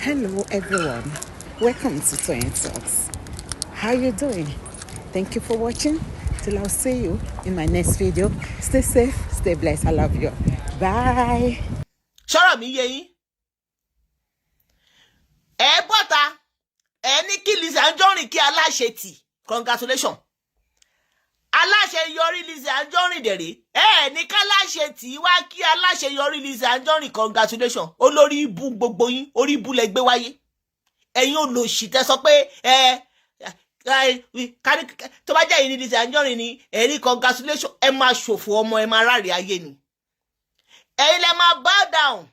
Hello everyone, welcome to Toyeen Talks. How you doing? Thank you for watching. Till I'll see you in my next video. Stay safe, stay blessed. I love you. Bye. Ṣọ́rọ̀ mi yé yín. Ẹ bọ́ta ẹ ní kí Lizzy Anjorin kí aláṣẹ tì. Congratulations. Aláṣẹ yọrí Lizzy Anjorin dẹ̀rẹ̀. Ẹ ní ká aláṣẹ tì wá kí aláṣẹ yọrí Lizzy Anjorin. Congratulations. Olórí ibu gbogbo yín, orí ibu lẹ gbé wáyé. Ẹ̀yin olòṣì tẹ́ sọ pé tó bá jẹ́ yìí ní Lizzy Anjorin ni ẹ ní congratulations. Ẹ máa ṣòfò ọmọ, ẹ máa ráre ayé ni. Ẹ̀yin lẹ máa bow down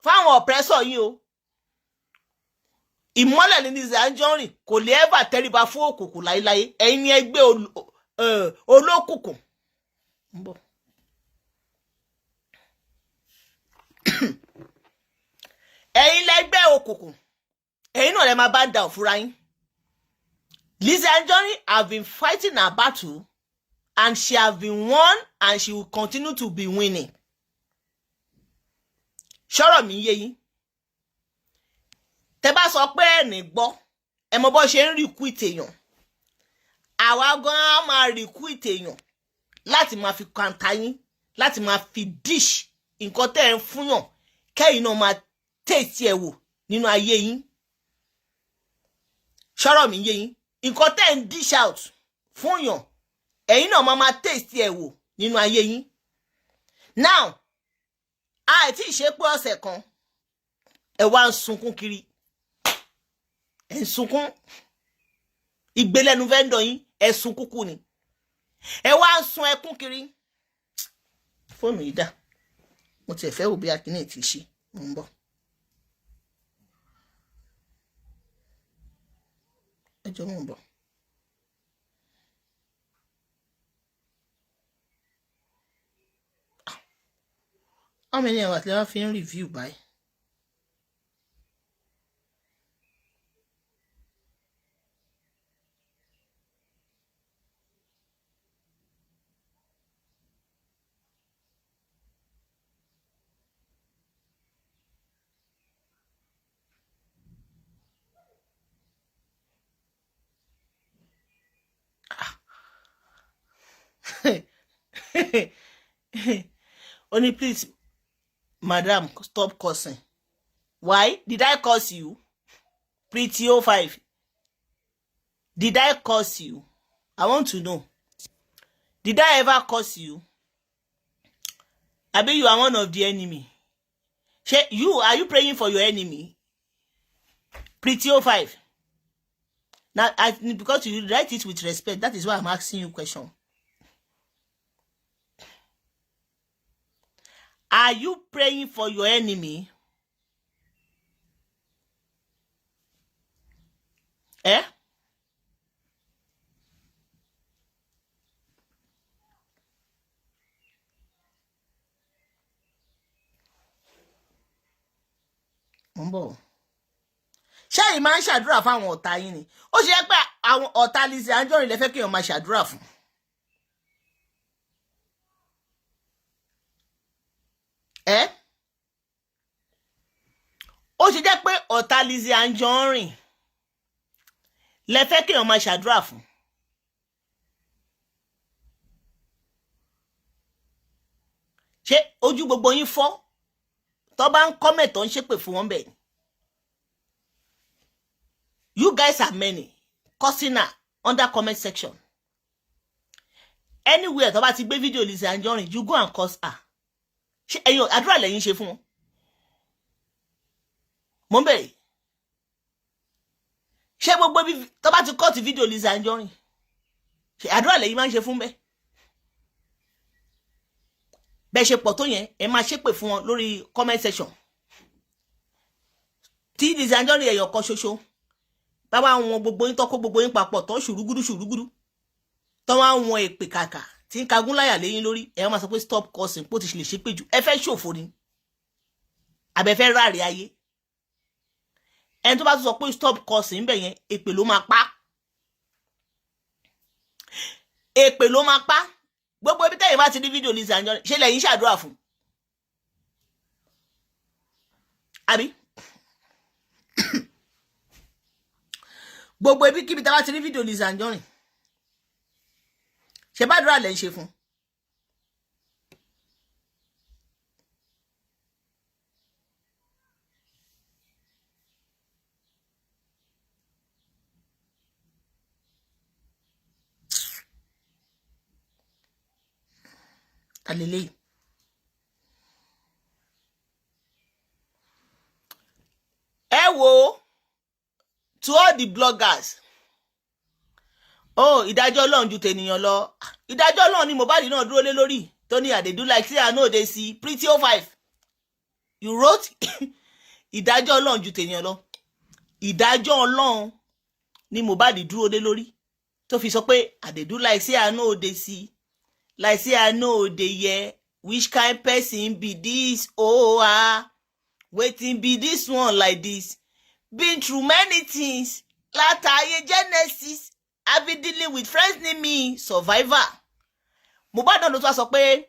fáwọn oppressor yín o. Ìmọ́lẹ̀ ní Lizzy Anjorin kò lè ever tẹríba fún òkùnkùn láíláí. Ẹ̀yin ni ẹgbẹ́ olókùnkùn. Ẹ̀yin lẹgbẹ́ òkùnkùn. Ẹ̀yin náà lẹ máa bow down fúnra yín. Lizzy Anjorin have been fighting her battle and she have been won and she will continue to be winning. Ṣọ́rọ̀ mi yé yín. Tẹ́ bá sọ pé ẹni gbọ́, ẹ mọ bó ṣe ń recruit èèyàn. Àwa gan-an máa recruit èèyàn láti máa fi kàńtà yín, láti máa fi dish nǹkan tẹ́ ẹ ń fúnyàn, kẹ́yìn náà máa taste ẹ̀ wò nínú ayé yín. Ṣọ́rọ̀ mi yé yín. Nǹkan tẹ́ ẹ ń dish out fúnyàn, ẹ̀yin náà máa taste ẹ̀ wò nínú ayé yín. Now, àìtí ṣe pé ọ̀sẹ̀ kan ẹ wá ń sunkún kiri. Ẹ ń sunkún. Ìgbélẹ́nu vendor yín ẹ sunkún kú ni. Ẹ wá ń sun ẹkún kiri. Fóònù yìí dà. Mo tiẹ̀ fẹ́ wò bí akíní ti ṣe. Mo ń bọ̀. Ẹ jọ̀ọ́ mo ń bọ̀. How many hours lè wá fi ń review báyìí? Only please, madam, stop cursing. Why? Did I curse you? Pretty 05. Did I curse you? I want to know. Did I ever curse you? I bet you are one of the enemy. Are you praying for your enemy? Pretty 05. Now, because you write it with respect, that is why I'm asking you a question. Are you praying for your enemy? Eh? Mbo. Ṣé yìí máa ń ṣàdúrà fún àwọn ọ̀tá yín ni? Ó ṣe pé àwọn ọ̀tá Lizzy Anjorin lè fẹ́ kí èèyàn máa ṣàdúrà fún. Eh? Ó ṣe jẹ́ pé ọ̀tá Lizzy Anjorin lẹ fẹ́ kí èèyàn máa ṣàdúrà fún. Ṣé ojú gbogbo yín fọ́ tó bá ń comment tó ń ṣépè fún wọn bẹ́ẹ̀ ni? You guys are many cursing her under comment section. Anywhere tó bá ti gbé fídíò Lizzy Anjorin, you go and curse her. Ṣé ẹ̀yin àdúrà lẹ́yìn ṣe fún wọn? Mo ń bẹ̀rẹ̀. Ṣé gbogbo bí tó bá ti cut fídíò Lizzy Anjorin, ṣé àdúrà lẹ́yìn máa ń ṣe fún bẹ́ẹ̀? Bẹ́ẹ̀ ṣe pọ̀ tó yẹn, ẹ máa ṣépè fún wọn lórí comment section. Tí Lizzy Anjorin ẹ̀yọ̀ kan ṣoṣo, bàbá wọn gbogbo yín tó kó gbogbo yín papọ̀ tó ṣùrúgúdú tó wá wọn èpè kàkà tí ń kagún láyà lẹ́yìn lórí, ẹ máa sọ pé stop cursing, pó ti ṣe lè ṣépè jù. Ẹ fẹ́ ṣòfò ni. Àbẹ fẹ́ ráre ayé. Ẹni tó bá tún sọ pé stop cursing ńbẹ̀ yẹn, èpè ló máa pa. Èpè ló máa pa. Gbogbo ibi tẹ́yìn bá ti rí fídíò Lizzy Anjorin, ṣe lẹ́yìn ṣàdúrà fún. Àbí? gbogbo ibi kíbi tá bá ti rí fídíò Lizzy Anjorin ṣe bá dúrà lẹ́ ń ṣe fún. Alele. Ẹ wò, to all the bloggers. Oh, ìdájọ́ Ọlọ́run ju tènìyàn lọ. Ìdájọ́ Ọlọ́run ni Mohbad náà dúró lé lórí. Tony I dey do like say I know they see Pretty 05. You wrote ìdájọ́ Ọlọ́run ju tènìyàn lọ. Ìdájọ́ Ọlọ́run ni Mohbad dúró lé lórí. Tó fi sọ pé I dey do like say I know they see. Like say I know they hear. Which kind person be this? Oh, waiting be this one like this. Been through many things. Lati Genesis. I've been dealing with friends near me. Survivor. Mohbad náà ló tún sọ pé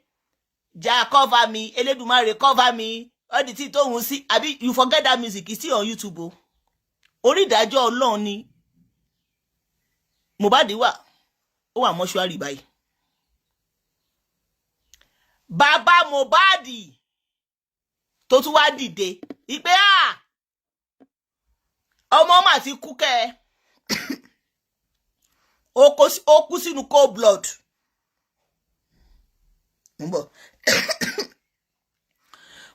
ja cover me, Elédùmarè cover me. All the things tó ń sí. Abi you forget that music. It's still on YouTube. O. Orí ìdájọ́ Ọlọ́run ni Mohbad wà. Ó wà mọ́ṣúárì báyìí. Bàbá Mohbad tó tún wá dìde ìpè ọmọ mà ti kú kẹ́ ó kú sínú cold blood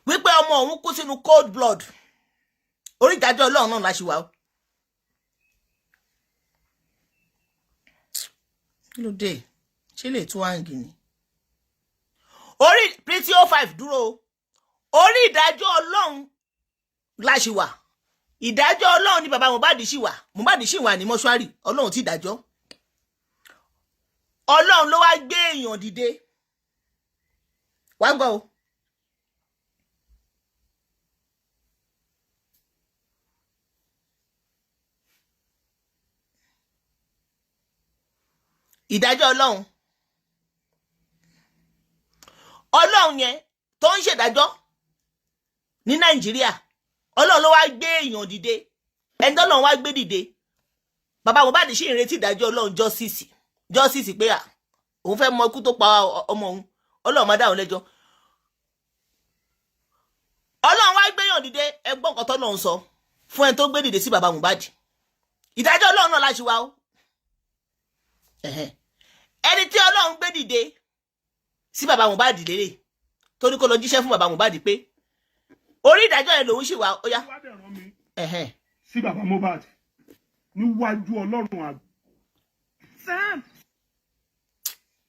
wípé ọmọ òun kú sínú cold blood. Orí ìdájọ́ Ọlọ́run náà la ṣì wà. Kí ló dé ṣé lè tún wáǹgì ni. Orí Pretty 05 dúró. Orí ìdájọ́ Ọlọ́run la ṣì wà. Ìdájọ́ Ọlọ́run ni bàbá Mohbad ṣì wà. Mohbad ṣì wà ní mọ́ṣúárì. Ọlọ́run ti dájọ́. Ọlọ́run ló wá gbé èèyàn dìde. Wá gbọ́ o. Ìdájọ́ Ọlọ́run. Ọlọ́run yẹn tó ń ṣèdájọ́ ní Nàìjíríà. Ọlọ́run ló wá gbé èèyàn dìde. Ẹni tọ́lọ́run wá gbé dìde. Bàbá Mohbad ṣì ń retí ìdájọ́ Ọlọ́run justice pé òun fẹ́ mọ ikú tó pa ọmọ òun. Ọlọ́run má dá òun lẹ́jọ́. Ọlọ́run wá gbé èèyàn dìde. Ẹgbọ́n kan tọ́lọ́run sọ fún ẹni tó gbé dìde sí bàbá Mohbad. Ìdájọ́ Ọlọ́run náà la ṣì wà o. Ẹni tí Ọlọ́run gbé dìde sí bàbá Mohbad lérè torí kó lọ jíṣẹ́ fún bàbá Mohbad pé orí ìdájọ́ ẹ̀ lòun ṣì wà ó yá. Sí bàbá Mohbad níwájú Ọlọ́run àgbà.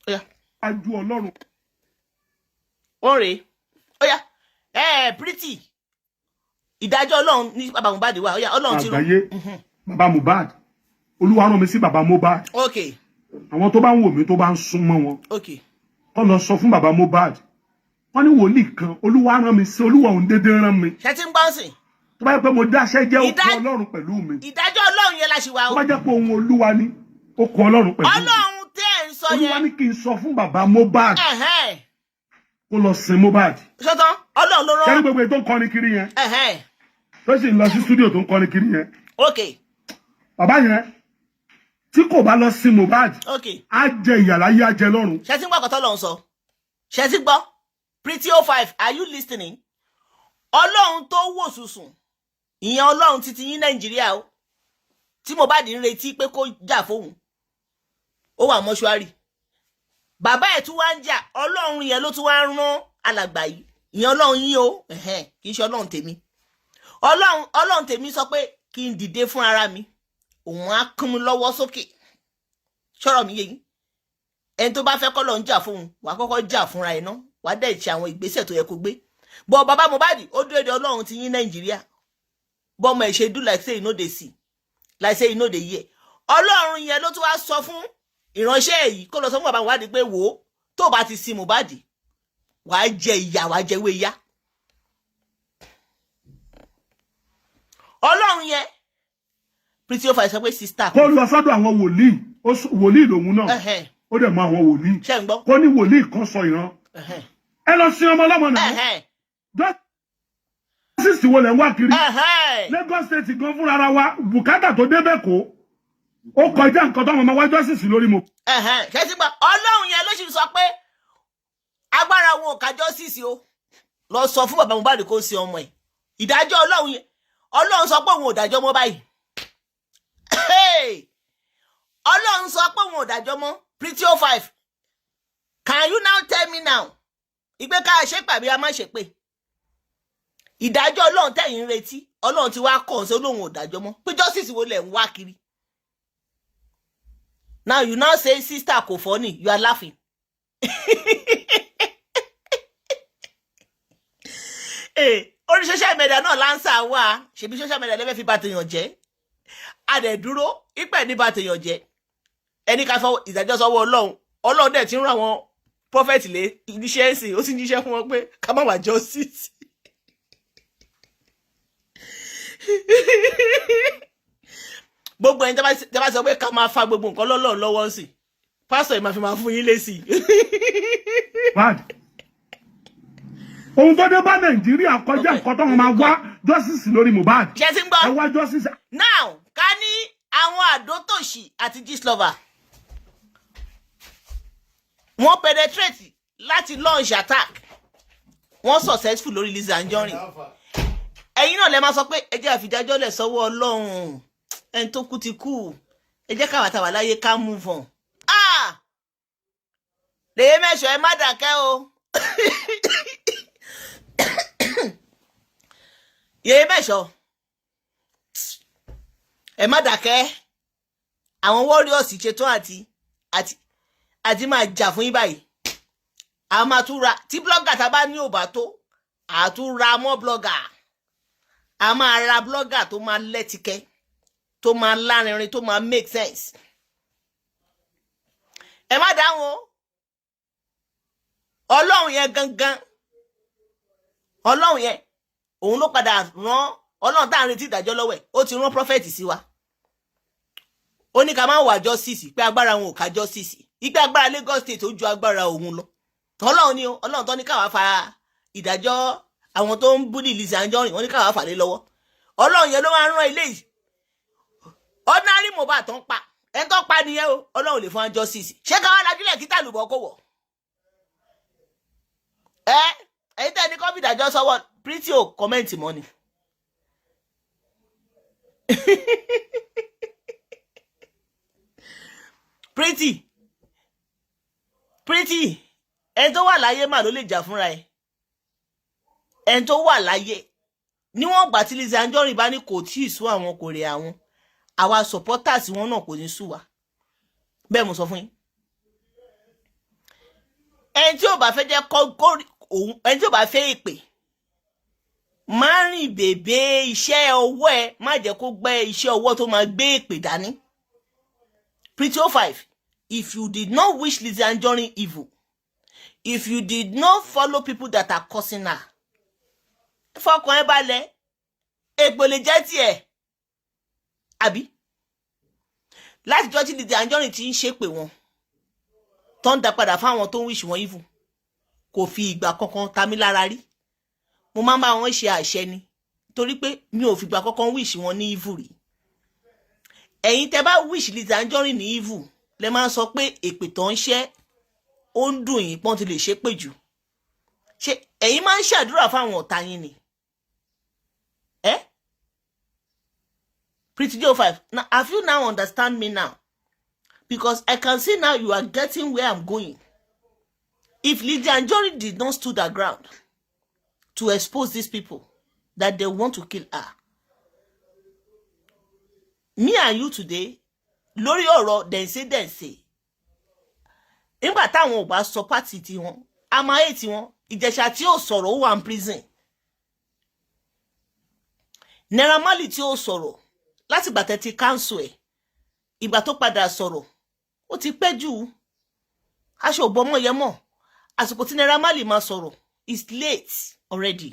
Ó yá. Wájú Ọlọ́run. Ó rèé. Ó yá. Pretty. Ìdájọ́ Ọlọ́run ní bàbá Mohbad wà ó yá. Ọlọ́run ti rú. Àgbáyé bàbá Mohbad. Olúwa rán mi sí bàbá Mohbad. Okay. Àwọn tó bá ń wò mí tó bá ń súnmọ́ wọn. Okay. Ó lọ sọ fún bàbá Mohbad. Wọ́n ní wòlíì kan Olúwa rán mi sí Olúwa òun dédé rán mi. Ṣé tí ń gbọ́n sìn? Tó bá yẹ pé mo dáṣẹ́ jẹ́ okùn Ọlọ́run pẹ̀lú mi. Ìdájọ́ Ọlọ́run yẹn la ṣì wà o. Tó bá jẹ́ pé ohun Olúwa ni okùn Ọlọ́run pẹ̀lú mi. Ọlọ́run tẹ́ ẹ̀ ń sọ yẹn. Olúwa ní kí n sọ fún bàbá Mohbad. Kó lọ sin Mohbad. Ṣọ́tán Ọlọ́run ló rán. Kẹ́ni gbogbo ètò ń kọrin kiri yẹn. Tó sì ń lọ sí stúdíò tó ń kọrin kiri yẹn. Okay. Bàbá yẹn tí kò bá lọ sin Mohbad. Okay. Á jẹ ìyàlá yá jẹ lọ́run. Ṣé tí ń gbọ́ ọ̀kọ̀ tọ́lọ́run sọ? Ṣé tí gbọ́? Pretty 05, are you listening? Ọlọ́run tó wò sùsùn. Ìyẹn Ọlọ́run títí yín Nàìjíríà o. Tí Mohbad ń retí pé kó jà fóun. Ó wà mọ́ṣúárì. Bàbá ẹ̀ tún wá ń jà. Ọlọ́run yẹn ló tún wá ń rán alàgbà yìí. Ìyẹn Ọlọ́run yín o. Kì í ṣe Ọlọ́run tèmi. Ọlọ́run tèmi sọ pé kí n dìde fún ara mi. Òun á kún mi lọ́wọ́ sókè. Ṣọ́rọ̀ mi yé yín. Ẹni tó bá fẹ́ kọ́ lọ ń jà fóun, wà kọ́kọ́ jà fúnra ẹ̀ náà. Wà dẹ̀ ṣe àwọn ìgbésẹ̀ tó yẹ kó gbé. Bọ̀ bàbá Mohbad ó dúró de Ọlọ́run ti yín Nàìjíríà. Bọ́mọ ẹ̀ ṣe do like say you no dey see. Like say you no dey hear. Ọlọ́run yẹn ló tún wá sọ fún ìránṣẹ́ èyí kó lọ sọ fún bàbá Mohbad pé wò ó tó bá ti sin Mohbad wàá jẹ ìyà wàá jẹ ewé yá. Ọlọ́run yẹn Pretty 05 sọ pé sister. Kó lọ sọ́dọ̀ àwọn wòlíì lòun náà. Ó dẹ̀ mọ àwọn wòlíì. Ṣé ń gbọ́? Kó ní wòlíì kan sọ ìran. Ẹ lọ sin ọmọ ọlọ́mọ náà. Dọ́sísì wo lẹ̀ ń wá kiri. Lagos State gan fúnra wa bùkátà tó débẹ̀ kó. ó kọjá nǹkan tó máa wá justice lórí mo. ṣé ti gbà Ọlọ́run yẹn ló sì sọ pé agbára wọn ò ká justice o lọ sọ fún bàbá Mohbad kó ṣe ọmọ ẹ̀ ìdájọ́ Ọlọ́run yẹn Ọlọ́run sọ pé òun ò dájọ́ mọ́ báyìí Ọlọ́run sọ pé òun ò dájọ́ mọ́ Pretty 05 can you now tell me now ìgbé ká ṣe pàbí a má ṣe pé ìdájọ́ Ọlọ́run tẹ̀yìn ń retí Ọlọ́run ti wá kàn sí Ọlọ́run ò dájọ́ mọ́ pé justice wo lẹ̀ ń wá kiri now you now say sister kò funny you are laughing orí social media náà lánsà wá ṣebí social media lẹ́fẹ̀ẹ́ fi bá tèèyàn jẹ́ adẹ̀dúró ìpẹ́ ní bá tèèyàn jẹ́ ẹni ká fọ ìdájọ́ sọ́wọ́ Ọlọ́run dẹ̀ ti ń rán àwọn prophet lé níṣẹ́ ẹ̀sìn ó sì ń jíṣẹ́ fún wọn pé ká má wà justice gbogbo ẹni tẹ́ bá sọ pé ká máa fa gbogbo nǹkan lọ́lọ́run lọ́wọ́ sí pásítọ̀ ìmọ̀ fi máa fún yín lésì. ohun tó dé bá Nàìjíríà kọjá nǹkan tó máa wá justice lórí Mohbad. ṣé ti ń gbọ́ ẹ wá justice. now ká ní àwọn àdótòṣì àti gistlover wọ́n penetrate láti launch attack wọ́n successful lórí Lizzy Anjorin ẹ̀yin náà lè máa sọ pé ẹ jẹ́ àfidájọ́ lẹ̀ sọ́wọ́ Ọlọ́run ẹni tó kú ti kú ẹ jẹ́ káwa tàwa láyé ká move on. lèyé mẹ́sàn-án ẹ má dákẹ́ o yèyé mẹ́sàn-án ẹ má dákẹ́ àwọn warriors ṣetán àti máa jà fún yín báyìí a máa tún ra tí blogger tá bá ní ò bá tó a tún ra mọ́ blogger a máa ra blogger tó máa lẹ́tìkẹ́ tó máa lárinrin tó máa make sense ẹ má dáhùn Ọlọ́run yẹn gangan Ọlọ́run yẹn òun ló padà rán Ọlọ́run tá à ń retí ìdájọ́ lọ́wọ́ ẹ̀ ó ti rán prophet sí wa ó ní ká má wà justice pé agbára wọn ò ká justice ìpé agbára Lagos State ó ju agbára òun lọ Ọlọ́run ni Ọlọ́run tó ní káwa fa ìdájọ́ àwọn tó ń bully Lizzy Anjorin wọ́n ní káwa fà lé lọ́wọ́ Ọlọ́run yẹn ló máa ń rán ilé yìí ordinary Mohbad tó ń pa ẹni tó pa nìyẹn o Ọlọ́run lè fún justice ṣé káwa lajúlẹ̀ kí tàlùbọ̀ kó wọ̀ ẹ̀yin tẹ́ ní kọ́bí ìdájọ́ sọ́wọ́ Pretty o comment mọ́ ni Pretty ẹni tó wà láyé mà ló lè jà fúnra ẹ̀ ẹni tó wà láyé níwọ̀n gbà tí Lizzy Anjorin bá ní kò tí ì sú àwọn kò rè àwọn àwa supporters wọn náà kò ní sú wa bẹ́ẹ̀ mo sọ fún yín ẹni tí ò bá fẹ́ jẹ́ òun ẹni tí ò bá fẹ́ èpè má rìn bèbè iṣẹ́ ọwọ́ ẹ má jẹ́ kó gbé iṣẹ́ ọwọ́ tó máa gbé èpè dání Pretty 05 if you did not wish Lizzy Anjorin evil if you did not follow people that are cursing her fọkàn ẹ balẹ̀ èpè lè jẹ́ tiẹ̀ àbí láti jọ́ tí Lizzy Anjorin ti ń ṣépè wọn tó ń dá padà fáwọn tó ń wish wọn evil kò fi ìgbà kankan ta mí lára rí mo máa ń bá wọn ṣe àṣẹ ni torí pé mi ò fìgbà kankan wish wọn ní evil rí ẹ̀yin tẹ́ bá wish Lizzy Anjorin ní evil lẹ máa ń sọ pé èpè tó ń ṣẹ́ ó ń dùn yín pọ́n ti lè ṣépè jù ṣé ẹ̀yin máa ń ṣàdúrà fáwọn ọ̀tá yín ni Pretty 05 now have you now understand me now because I can see now you are getting where I'm going. If Lizzy Anjorin did not stand their ground to expose these people that they want to kill her, me and you today, lórí ọ̀rọ̀ dẹ̀nsẹ̀ nígbà táwọn ò bá sọ pátì tí wọn a máa yé tí wọn Ìjẹ̀ṣà tí ó sọ̀rọ̀ ó wà ní prison Naira Marley tí ó sọ̀rọ̀ láti ìgbà tẹ́ ti cancel ẹ̀ ìgbà tó padà sọ̀rọ̀ ó ti pẹ́ jù aṣọ òbọmọ yẹn mọ̀ àsìkò tí Naira Marley máa sọ̀rọ̀ is late already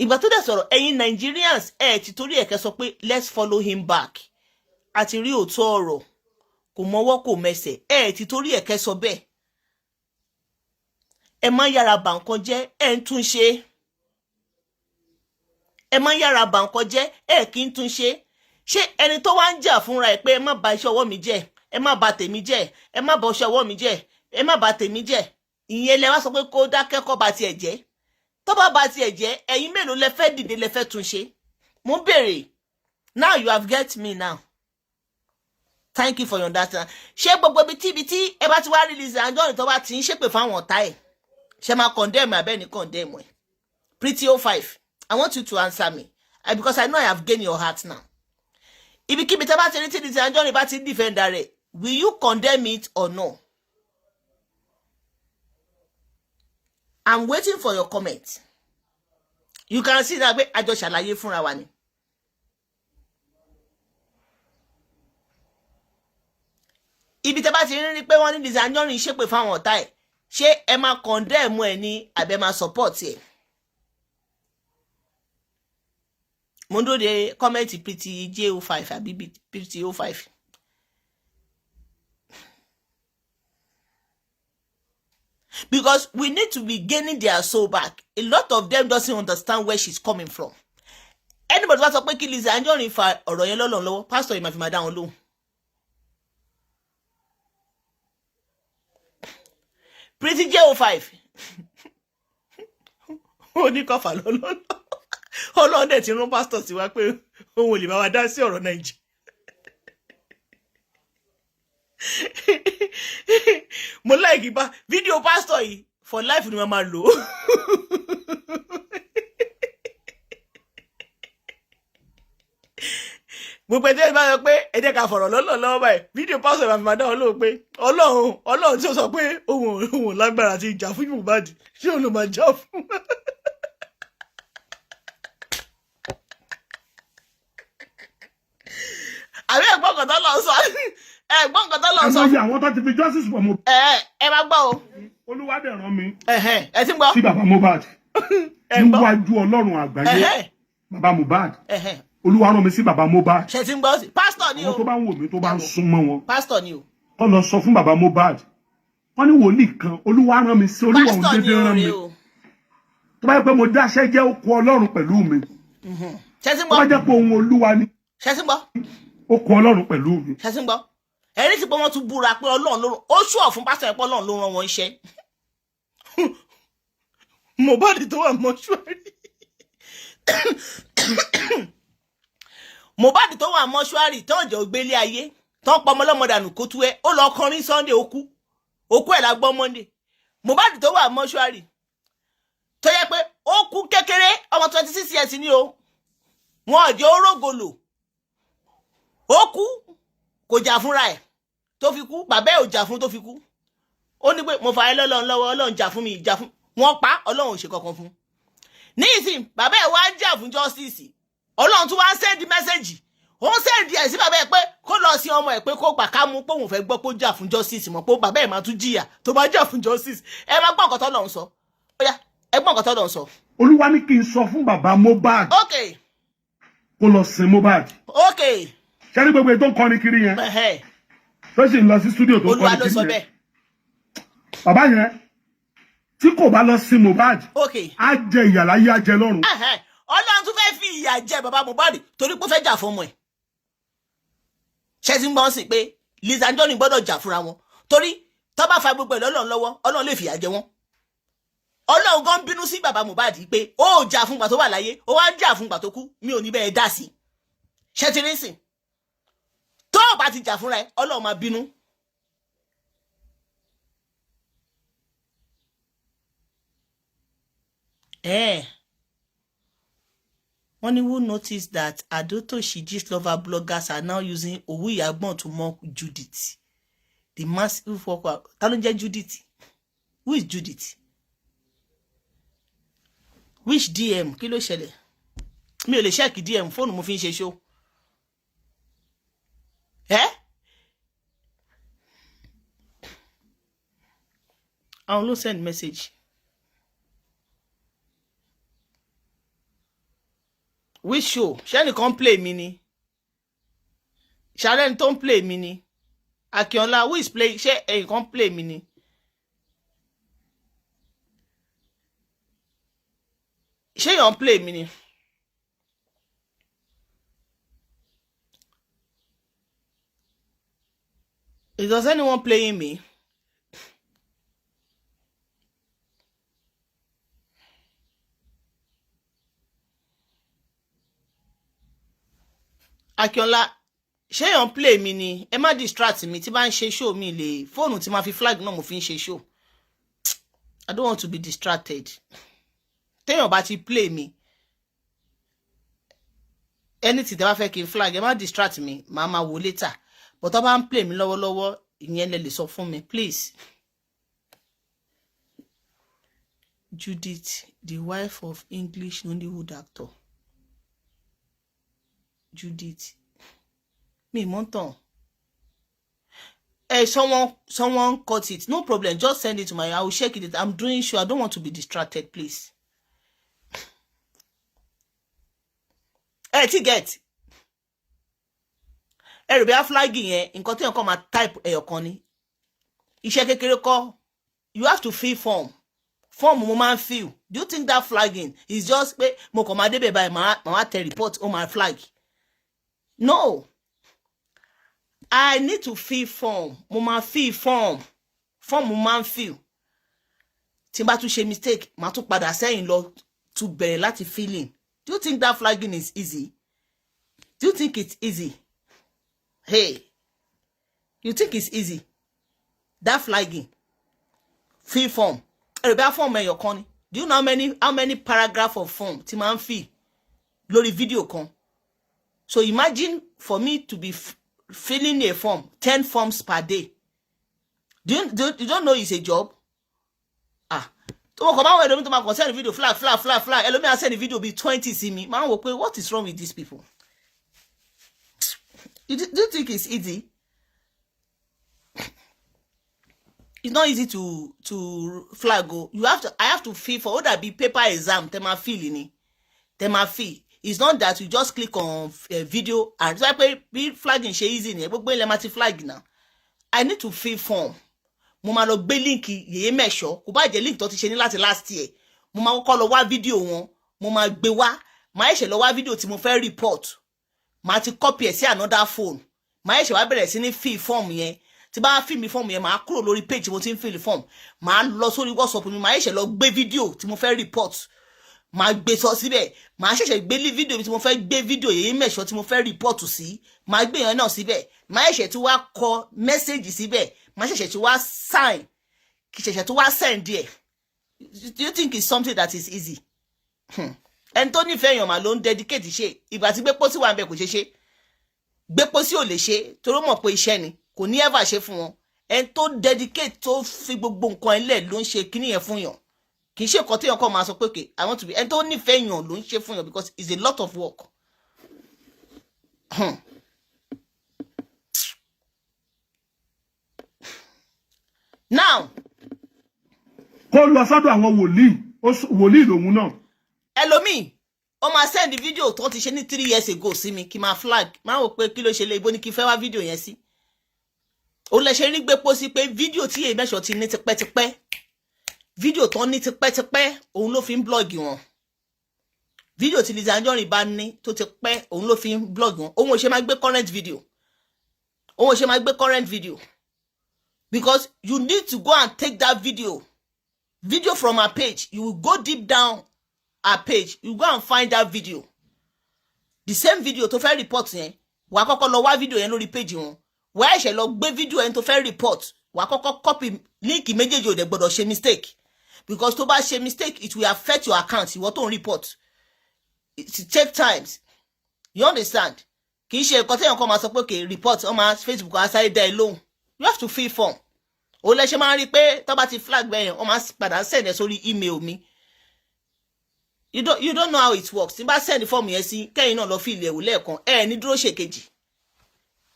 ìgbà tó dẹ̀ sọ̀rọ̀ ẹ̀yin Nigerians ti torí ẹ̀kẹ́ sọ pé let's follow him back àti rí òótọ́ ọ̀rọ̀ kò mọ́wọ́ kò mẹsẹ̀ ti torí ẹ̀kẹ́ sọ bẹ́ẹ̀ ẹ má yára bà nǹkan jẹ́ ń tún ṣe ẹ má yára bà nǹkan jẹ́ kí ń tún ṣe ṣé ẹni tó wá ń jà fúnra ẹ̀ pé ẹ má bà iṣẹ́ ọwọ́ mi jẹ́, ẹ má bà tèmi jẹ́, ẹ má bà iṣẹ́ ọwọ́ mi jẹ́, ẹ má bà tèmi jẹ́, ìyẹn lẹ wá sọ pé kó dákẹ́ kó bà tiẹ̀ jẹ́. Tó bá bà tiẹ̀ jẹ́, ẹ̀yin mélòó lẹ fẹ́ dìde lẹ fẹ́ tún ṣe? Mo ń béèrè. Now you have get me now. Thank you for your understanding. Ṣé gbogbo ibi tí ẹ bá ti wá release Anjorin tó bá ti ń ṣépè fáwọn ọ̀tá ẹ̀, ṣé máa condemn abẹ́ni condemn ẹ̀? Pretty 05, I want you to answer me because I know I have gained your heart now. Ibikíbi tẹ́ bá ti rí tí Lizzy Anjorin bá ti defend rẹ̀, will you condemn it or no? I'm waiting for your comment. You can see that pé àjọ ṣàlàyé fúnra wa ni. Ibi tẹ́ bá ti rí pé wọ́n ní Lizzy Anjorin ṣépè fáwọn ọ̀tá ẹ̀, ṣé ẹ máa condemn ẹ̀ ní àbẹ́ máa support ẹ̀? Mo ń dúró de comment Pretty J05 àbí Pretty 05. Because we need to be gaining their soul back. A lot of them doesn't understand where she's coming from. Anybody wá sọ pé kí Lizzy Anjorin fa ọ̀rọ̀ yẹn lọ́lọ́run lọ́wọ́, pastor yìí máa fi máa dá wọn lóhùn. Pretty J05 ó ní kọfà lọ́lọ́run. Ọlọ́run dẹ̀ ti rán pastor sí wa pé òun ò lè bá wa dá sí ọ̀rọ̀ Nàìjíríà. Mo like ba video pastor yìí for life ni mama lò. Gbogbo ẹjẹ́ bá sọ pé ẹ jẹ́ ká fọ̀rọ̀ lọ́wọ́ báyìí, video pastor bá fi máa dá wọn lóhùn pé Ọlọ́run tí ó sọ pé òun lágbára ti jà fún Mohbad, ṣé òun ló máa jà fún? Àbí ẹ̀gbọ́n kan tó lọ sọ, ẹ̀gbọ́n kan tó lọ sọ. Àwọn tó ti fi justice for Mohbad. Ẹ máa gbọ́ o. Olúwa dẹ̀ rán mi. Ẹ ti ń gbọ́. Sí bàbá Mohbad. Níwájú Ọlọ́run àgbáyé. Bàbá Mohbad. Olúwa rán mi sí bàbá Mohbad. Ṣé ti ń gbọ́ sí? Pastor ni o. Àwọn tó bá ń wò mí tó bá ń súnmọ́ wọn. Pastor ni o. Kọ́ lọ sọ fún bàbá Mohbad. Wọ́n ní wòlíì kan, Olúwa rán mi sí, Olúwa òun dédé rán mi. Tó bá yẹ pé mo dáṣẹ́ jẹ́ okùn Ọlọ́run pẹ̀lú mi. Ṣé ti ń gbọ́? Tó bá jẹ́ pé ohun Olúwa ni. Ṣé ti ń gbọ́? Okùn Ọlọ́run pẹ̀lú mi. Ṣé ti ń gbọ́? Ẹ̀rí ti pé wọ́n tún búra pé Ọlọ́run ló rán, ó ṣùọ̀ fún pásítọ̀ ẹ̀pọ̀ Ọlọ́run ló rán wọn iṣẹ́. Mohbad tó wà mọ́ṣúárì. Mohbad tó wà mọ́ṣúárì tó ń jẹ́ ògbélé ayé, tó ń pọmọ lọ́mọ dànù kó tú ẹ, ó lọ kọrin Sunday òkú ẹ̀ la gbọ́ Monday. Mohbad tó wà mọ́ṣúárì tó yẹ pé ó kú kékeré, ọmọ 26 years ni o. Wọn ò jẹ́ orógolo. Ó kú kò jà fúnra ẹ̀ tó fi kú, bàbá ẹ̀ ò jà fún tó fi kú. Ó ní pé mo fà ẹ́ lọ́lọ́run lọ́wọ́, Ọlọ́run jà fún mi, jà fún. Wọ́n pa, Ọlọ́run ò ṣe kankan fún. Ní ìsìn bàbá ẹ̀ wá jà fún justice. Ọlọ́run tún wá send message. Ó ń send ẹ̀ sí bàbá ẹ̀ pé kó lọ sí ọmọ ẹ̀ pé kó gbà ká mú pé òun fẹ́ gbọ́ pé ó jà fún justice mọ̀ pé bàbá ẹ̀ máa tún jìyà tó bá jà fún justice. Ẹ máa gbọ́ nǹkan t'Ọlọ́run sọ. Ó yá, ẹ gbọ́ nǹkan t'Ọlọ́run sọ. Olúwa ní kí n sọ fún bàbá Mohbad. Okay. Kó lọ sin Mohbad. Okay. Ṣé ní gbogbo ètò ń kọrin kiri yẹn? Tó sì ń lọ sí studio tó ń Olúwa kọrin ló sọ kiri bẹ́ẹ̀. yẹn. Bàbá yẹn tí kò bá lọ sin Mohbad, Okay. á jẹ ìyà láyé, á jẹ lọ́run. Ọlọ́run tún fẹ́ fi ìyà jẹ bàbá Mohbad torí pé ó fẹ́ jà fún ọmọ ẹ̀. Ṣé ti ń gbọ́n sí pé Lizzy Anjorin gbọ́dọ̀ jà fúnra wọn torí tó bá fa gbogbo ẹ̀ lọ́lọ́run lọ́wọ́, Ọlọ́run lè fìyà jẹ wọ́n. Ọlọ́run gan bínú sí bàbá Mohbad pé ó jà fún gbà tó wà láyé, ó wá jà fún gbà tó kú, mi ò ní bẹ́ẹ̀ dá sí. Ṣé ti rí sìn? Tó o bá ti jà fúnra ẹ, Ọlọ́run máa bínú. Wọ́n ní who noticed that Adotoshi gist lover bloggers are now using Owu Iyagbon to mock Judith. The massive worker. Ta ló ń jẹ́ Judith? Who is Judith? Which DM? Kí ló ṣẹlẹ̀? Mi ò lè check DM, fóònù mo fi ń ṣe show. Àwọn ló send message. Which show? Ṣé ẹnìkan play mi ni? Ṣàlẹ́ ní tó ń play mi ni? Akínọlá, who is play? Ṣé ẹnìkan play mi ni? Ṣé yàn play mi ni? Is there anyone playing me? Akínọlá, ṣé yàn play mi ni? Ẹ má distract mi tí bá ń ṣe show mi lè fóònù tí ma fi flag náà mo fi ń ṣe show. I don't want to be distracted. Téèyàn bá ti play mi. Anything tẹ́ bá fẹ́ kí n flag, ẹ má distract mi, màá máa wò later. But tó bá ń play mi lọ́wọ́lọ́wọ́, ìyẹn lẹ lè sọ fún mi, please. Judith, the wife of English Nollywood actor. Judith. Me, Monton. Hey, someone cut it. No problem. Just send it to my. I will check it. I'm doing sure. I don't want to be distracted, please. Hey, get. Hey, be flagging here. In continue come and type Eyokoni. Iṣẹ́ kékeré kọ́. You have to fill form. Form mo máa ń fill. Do you think that flagging is just pé mo kàn máa débẹ̀ báyìí màá tẹ report on my flag? No. I need to fill form. Mo máa fill form. Form mo máa ń fill. Tí n bá tún ṣe mistake, màá tún padà sẹ́yìn lọ to bẹ̀rẹ̀ láti filling. Do you think that flagging is easy? Do you think it's easy? Hey, you think it's easy? That flagging, fill form. Everybody form your corner. Do you know how many paragraph of form tí máa ń fill lórí video kan? So imagine for me to be filling a form, 10 forms per day. You don't know it's a job? Come on, to my send video flag. Let me send the video be 20 see me. Man, what is wrong with these people? Do you think it's easy? It's not easy to flag go. I have to fill for that be paper exam. Tema fill. It's not that you just click on video and so I be flagging she easy ni. Gbogbo ile ma ti flag now. I need to fill form. Mo máa lọ gbé link yeye mesho. Kò bá jẹ́ link tó ti ṣe ní láti last year. Mo máa kọ́kọ́ lọ wá video wọn. Mo máa gbé wá. Màá ṣe lọ wá video tí mo fẹ́ report. Màá ti copy ẹ̀ sí another phone. Màá ṣe wá bẹ̀rẹ̀ sí ní fill form yẹn. Tí bá fill mi form yẹn, màá kúrò lórí page mo ti ń fill form. Màá lọ sórí WhatsApp mi, màá ṣe lọ gbé video tí mo fẹ́ report. Màá gbé sọ síbẹ̀. Màá ṣẹ̀ṣẹ̀ gbé video tí mo fẹ́ gbé video yeye mesho tí mo fẹ́ report sí. Màá gbé yẹn náà síbẹ̀. Màá ṣẹ̀ṣẹ̀ tí wá kọ message síbẹ̀. Màá ṣẹ̀ṣẹ̀ tí wá sign. Kí ṣẹ̀ṣẹ̀ tí wá send there. Do you think it's something that is easy? And Tony Fẹ́yàn mà ló ń dedicate ṣe. Ìgbà tí gbé pósí wà ńbẹ̀ kò ṣe ṣe. Gbé pósí ò lè ṣe torí mọ̀ pé iṣẹ́ ni. Kò ní ever ṣe fún wọn. And tó dedicate tó fi gbogbo nǹkan ilẹ̀ ló ń ṣe kíní yẹn fún yàn. Kì í ṣe nǹkan tí yàn kọ́ máa sọ pé okay, I want to be. And tó nífẹ̀ẹ́ yàn ló ń ṣe fún yàn because it's a lot of work. Now. Kó lọ sọ́dọ̀ àwọn wòlíì lòun náà. Ẹlòmíì, ó máa send the video tó ti ṣe ní 3 years ago sí mi kí máa flag. Máa wò pé kí ló ṣe lé ibo ní kí fẹ́ wá video yẹn sí. Ó lè ṣe rí gbé pósí pé video tí èyí mẹ́ṣọ̀ ti ní tipẹ́tipẹ́. Video tó ní tipẹ́tipẹ́ òun ló fi ń blog wọn. Video tí Lizzy Anjorin bá ní tó ti pẹ́ òun ló fi ń blog wọn. Òun ò ṣe máa gbé current video. Because you need to go and take that video from her page. You will go deep down her page. You go and find that video. The same video to fẹ́ report yẹn. Wà kọ́kọ́ lọ wá video yẹn lórí page wọn. Wà ṣe lọ gbé video yẹn tó fẹ́ report. Wà kọ́kọ́ copy link méjèèjì ò dẹ̀ gbọ́dọ̀ ṣe mistake. Because tó bá ṣe mistake, it will affect your account. Ìwọ tó ń report. It take times. You understand? Kì í ṣe nǹkan téèyàn kan máa sọ pé okay, report on my Facebook á sáré dá ẹ lóhùn. You have to fill form. Ó lè ṣe máa rí pé tó bá ti flag bẹ́yẹn, ó máa padà send ẹ sórí email mi. You don't know how it works. Tí bá send the form yẹn sí, kẹ́yìn náà lọ fill ẹ̀ wò lẹ́ẹ̀kan. Ní dúró ṣe kejì.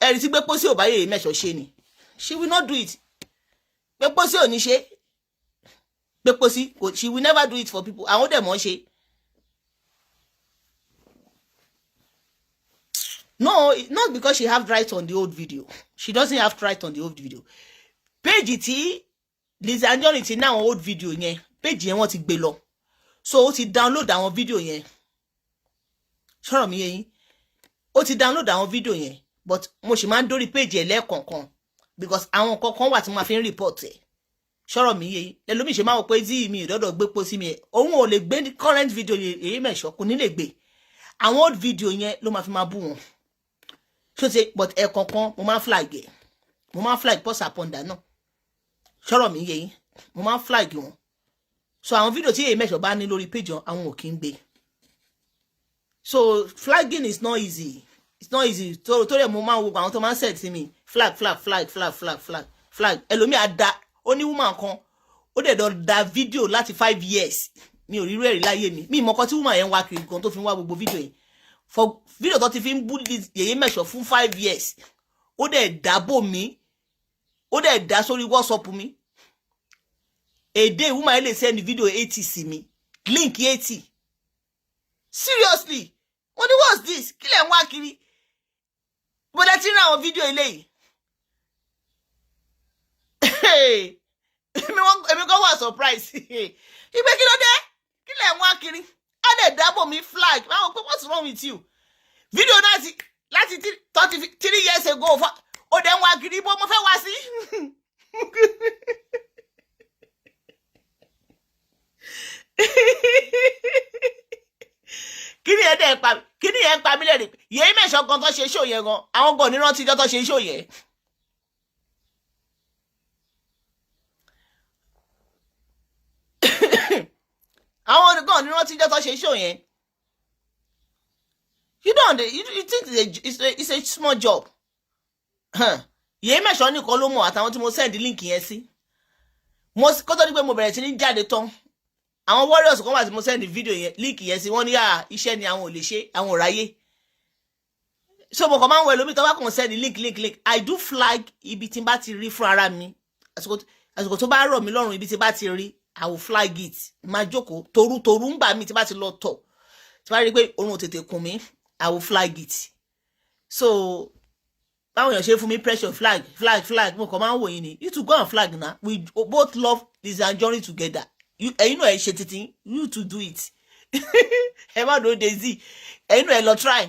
Rí tí gbé pósí ò bá yèyé mẹ́ṣọ̀ ṣe ni. She will not do it. Gbé pósí ò ní ṣe. Gbé pósí, she will never do it for people. Àwọn dẹ̀ mọ̀ ṣe. No, not because she have right on the old video. She doesn't have right on the old video. Page tí Lizzy Anjorin ti náà old video yẹn, page yẹn wọ́n ti gbé lọ. So ó ti download àwọn video yẹn. Ṣọ́rọ̀ mi yé yín. Ó ti download àwọn video yẹn, but mo ṣì máa ń dórí page ẹ̀ lẹ́ẹ̀kọ̀ọ̀kan. because àwọn kankan wà tí mo fi ń report ẹ̀ ṣọ́rọ̀ mi yé ẹlòmíì ṣe máa wò pé tí mi ìdọ́dọ̀ gbé pọ̀ sí mi òun ò lè gbé current video èyí mẹ́ṣọ́ kò ní lè gbé àwọn old video yẹn ló máa fi máa bú wọn so ṣe but ẹ̀ẹ̀kọ̀ọ̀kan mo máa flag ẹ̀ mo máa flag post àpọ̀ǹdà náà ṣọ́rọ̀ mi yé mo máa flag wọn so àwọn video tí èyí mẹ́ṣọ́ bá ní lórí page àwọn ò kí ń gbé so flagging is not easy it's not easy tó rẹ̀ mo máa wo àwọn tó máa ń set sí mi flag ẹlòmíì á da ó ní woman kan ó dẹ̀ dọ̀ da video láti 5 years mi ò rí rẹ́rìí láyé mi ìmọ̀ kan tí woman yẹn wá kiri gan tó fi ń wá gbogbo video yẹn for video tó ti fi ń bú yèyé mẹ́ṣọ̀ fún 5 years ó dẹ̀ dábò mi ó dẹ̀ dá sórí WhatsApp mi èdè woman yẹn lè send video 80 sí mi link 80 seriously wọ́n ní what's this kí lẹ̀ ń wá kiri bọ́dá tí ń ra àwọn fídíò eléyìí èmi kan wà surprise ìgbé kí ló dé kí lẹ̀ ń wá kiri á lè dábò mi flag báwo pé what's wrong with you fídíò náà ti láti 33 years ago ó dẹ̀ ń wá kiri bó mo fẹ́ wá sí. Kíni ẹ̀ pa mí lẹ́rìí yèé mẹ́ṣọ́ gan tó ṣe ṣó yẹn gan àwọn gan nírántí jọ́ tó ṣe ṣó yẹn. àwọn gan nírántí jọ́ tó ṣe ṣó yẹn. You think it's a small job. Yèé mẹ́ṣọ́ nìkan ló mọ̀ àtàwọn tí mo send link yẹn sí. Kó tó di pé mo bẹ̀rẹ̀ sí ní jáde tán. Àwọn warriors kan wà tí mo send video yẹn link yẹn sí wọ́n ní iṣẹ́ ni àwọn ò lè ṣe àwọn ò ráyè so mo kàn máa ń wọ ẹlòmíì tó bá kàn send link I do flag ibi tí n bá ti rí fún ara mi àsìkò tó bá rọ̀ mí lọ́rùn ibi tí n bá ti rí I will flag it máa jókòó toru ń gbà mí tí bá ti lọ tọ̀ tí bá rí pé orun ò tètè kùn mí I will flag it so báwọn èèyàn ṣe fún mi pressure flag mo kàn máa ń wò yín ni you to go and flag na we both love this and journey together. You know ẹ ṣe títí you to do it ẹ má do daisy know ẹ lọ try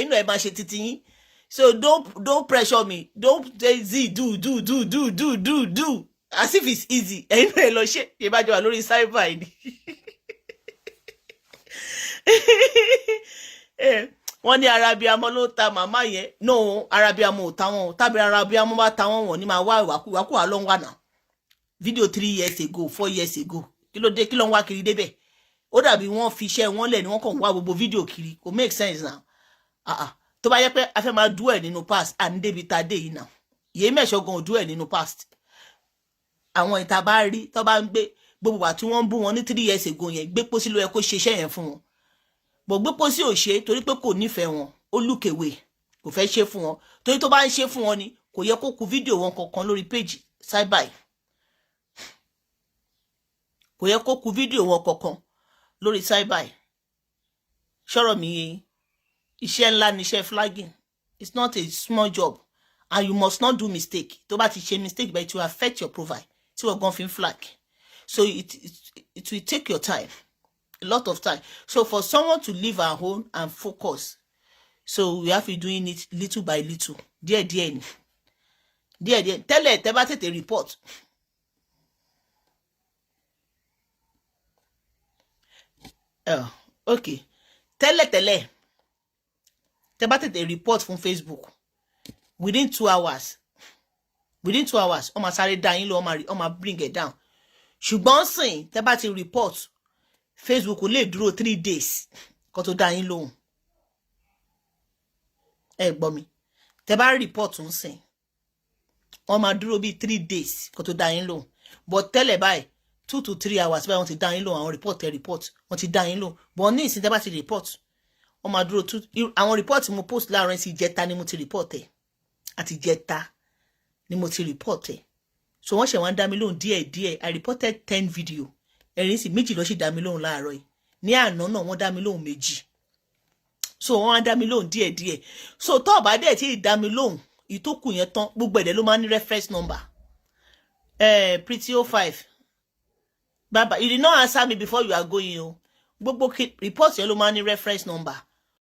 know ẹ má ṣe títí yín so don't pressure me don't daisy do as if it's easy know ẹ lọ ṣe ẹ bá jọ wà lórí cyber ni wọ́n ní arabiamọ ló ta màmá yẹn no arabiamọ ò ta wọn tàbí arabiamọ bá ta wọn ní máa wá ìwàkúwà ló ń wà náà video 3 years ago 4 years ago kí ló dé kí ló ń wá kiri débẹ̀ ó dàbí wọ́n fi iṣẹ́ wọn lẹ̀ ni wọ́n kàn wá gbogbo fídíò kiri kò make sense now tó bá yẹ pé a fẹ́ máa dú ẹ̀ nínú past à ń débi ta dé yìí náà yèé mẹ́ṣọ́ gan dú ẹ̀ nínú past àwọn ìta bá rí tó bá ń gbé gbogbo wà tí wọ́n ń bú wọn ní 3 years ago yẹn gbé pósí ló yẹ kó ṣe iṣẹ́ yẹn fún wọn bọ̀ gbé pósí ò ṣe torí pé kò nífẹ̀ẹ́ wọn ó lùkèwé kò fẹ́ ṣe fún wọn torí tó bá ń ṣe fún wọn ni kò yẹ kó ku fídíò wọn kankan lórí péjì cyber kò yẹ kó ku fídíò wọn kankan lórí cyber ṣọ́rọ̀ mi iṣẹ́ ńlá ni iṣẹ́ flagging it's not a small job and you must not do mistake tó bá ti ṣe mistake but it will affect your profile tí wọ́n gan fi ń flag so it will take your time a lot of time so for someone to leave our home and focus so we have to be doing it little by little díẹ̀díẹ̀ ni díẹ̀díẹ̀ tẹ́lẹ̀ tẹ́ bá tètè report okay tẹ́lẹ̀ tẹ́ bá tètè report fún Facebook within 2 hours ó máa sáré dá yín lọ ó máa bring it down ṣùgbọ́n sìn tẹ́ bá ti report Facebook lè dúró 3 days kó tó dá yín lóhùn ẹ gbọ́ mi tẹ́ bá report ń sìn wọ́n máa dúró bí 3 days kó tó dá yín lóhùn but tẹ́lẹ̀ báyìí 2 to 3 hours báyìí wọ́n ti dá yín lóhùn àwọn report wọ́n ti dá yín lóhùn but ní ìsìn tẹ́ bá ti report wọ́n máa dúró àwọn report mo post láàárọ̀ sí ìjẹta ni mo ti report ẹ̀ àti ìjẹta ni mo ti report ẹ̀ so wọ́n ṣe wọ́n dá mi lóhùn díẹ̀díẹ̀ I reported 10 video ẹ̀rín sì méjì ló sì dá mi lóhùn láàárọ̀ yìí ní àná náà wọ́n dá mi lóhùn méjì so wọ́n á dá mi lóhùn díẹ̀díẹ̀ so tó bá dẹ̀ tí ì dá mi lóhùn ìtókù yẹn tán gbogbo ẹ̀dẹ̀ ló máa ní reference number pretty 05 baba you did not answer me before you are going o gbogbo report yẹn ló máa ní reference number